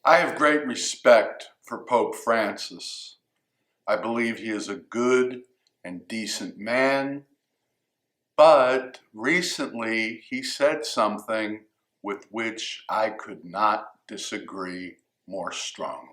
I have great respect for Pope Francis. I believe he is a good and decent man, but recently he said something with which I could not disagree more strongly.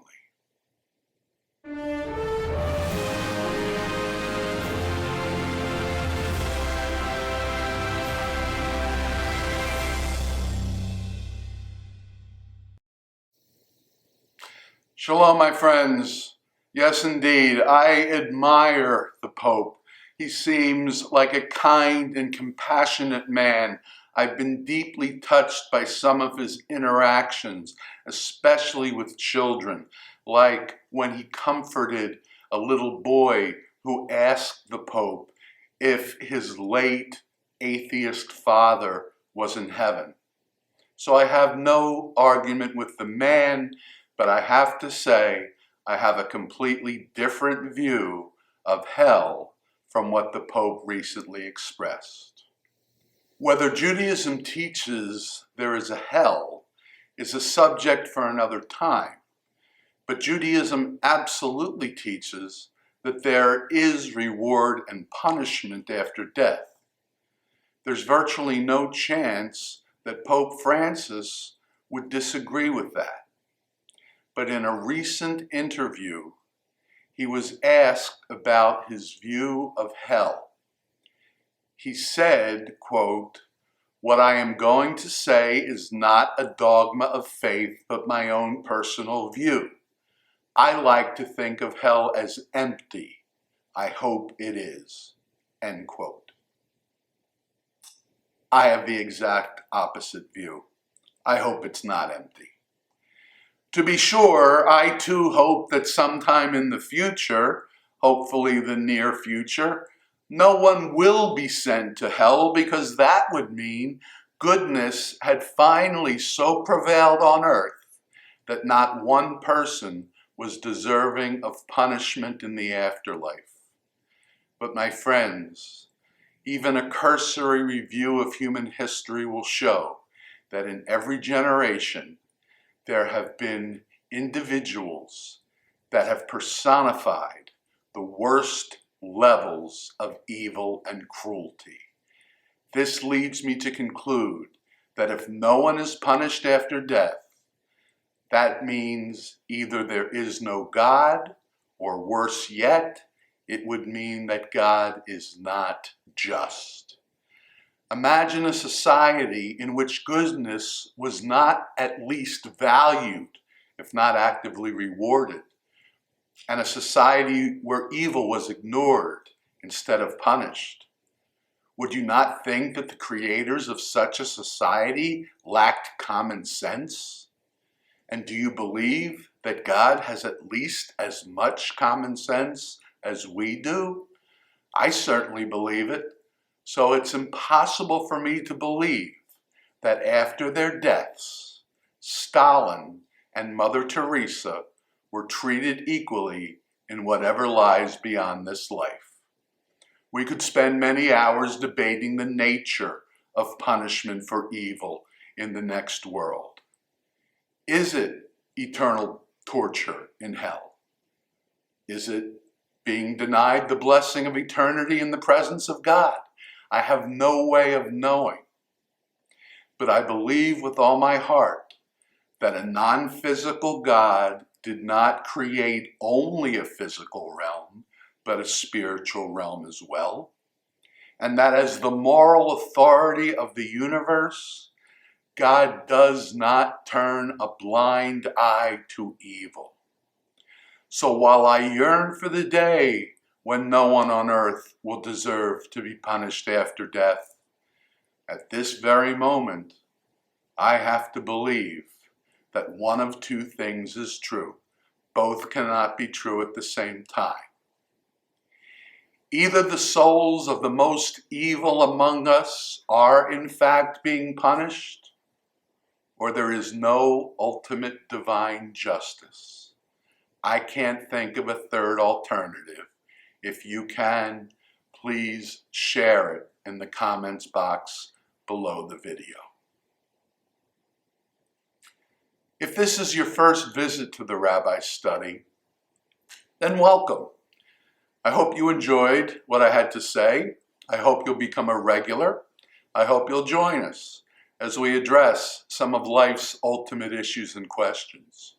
Shalom, my friends. Yes, indeed, I admire the Pope. He seems like a kind and compassionate man. I've been deeply touched by some of his interactions, especially with children, like when he comforted a little boy who asked the Pope if his late atheist father was in heaven. So I have no argument with the man, but I have to say I have a completely different view of hell from what the Pope recently expressed. Whether Judaism teaches there is a hell is a subject for another time, but Judaism absolutely teaches that there is reward and punishment after death. There's virtually no chance that Pope Francis would disagree with that. But in a recent interview, he was asked about his view of hell. He said, quote, "What I am going to say is not a dogma of faith, but my own personal view. I like to think of hell as empty. I hope it is," end quote. I have the exact opposite view. I hope it's not empty. To be sure, I too hope that sometime in the future, hopefully the near future, no one will be sent to hell, because that would mean goodness had finally so prevailed on earth that not one person was deserving of punishment in the afterlife. But my friends, even a cursory review of human history will show that in every generation, there have been individuals that have personified the worst levels of evil and cruelty. This leads me to conclude that if no one is punished after death, that means either there is no God, or worse yet, it would mean that God is not just. Imagine a society in which goodness was not at least valued, if not actively rewarded, and a society where evil was ignored instead of punished. Would you not think that the creators of such a society lacked common sense? And do you believe that God has at least as much common sense as we do? I certainly believe it. So it's impossible for me to believe that after their deaths, Stalin and Mother Teresa were treated equally in whatever lies beyond this life. We could spend many hours debating the nature of punishment for evil in the next world. Is it eternal torture in hell? Is it being denied the blessing of eternity in the presence of God? I have no way of knowing, but I believe with all my heart that a non-physical God did not create only a physical realm, but a spiritual realm as well, and that as the moral authority of the universe, God does not turn a blind eye to evil. So while I yearn for the day when no one on earth will deserve to be punished after death, at this very moment, I have to believe that one of two things is true. Both cannot be true at the same time. Either the souls of the most evil among us are in fact being punished, or there is no ultimate divine justice. I can't think of a third alternative. If you can, please share it in the comments box below the video. If this is your first visit to the Rabbi Study, then welcome. I hope you enjoyed what I had to say. I hope you'll become a regular. I hope you'll join us as we address some of life's ultimate issues and questions.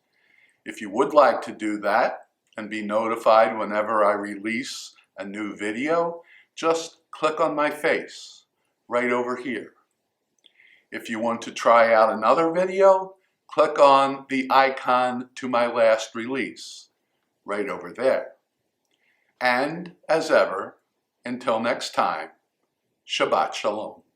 If you would like to do that and be notified whenever I release a new video, just click on my face right over here. If you want to try out another video, click on the icon to my last release right over there. And as ever, until next time, Shabbat Shalom.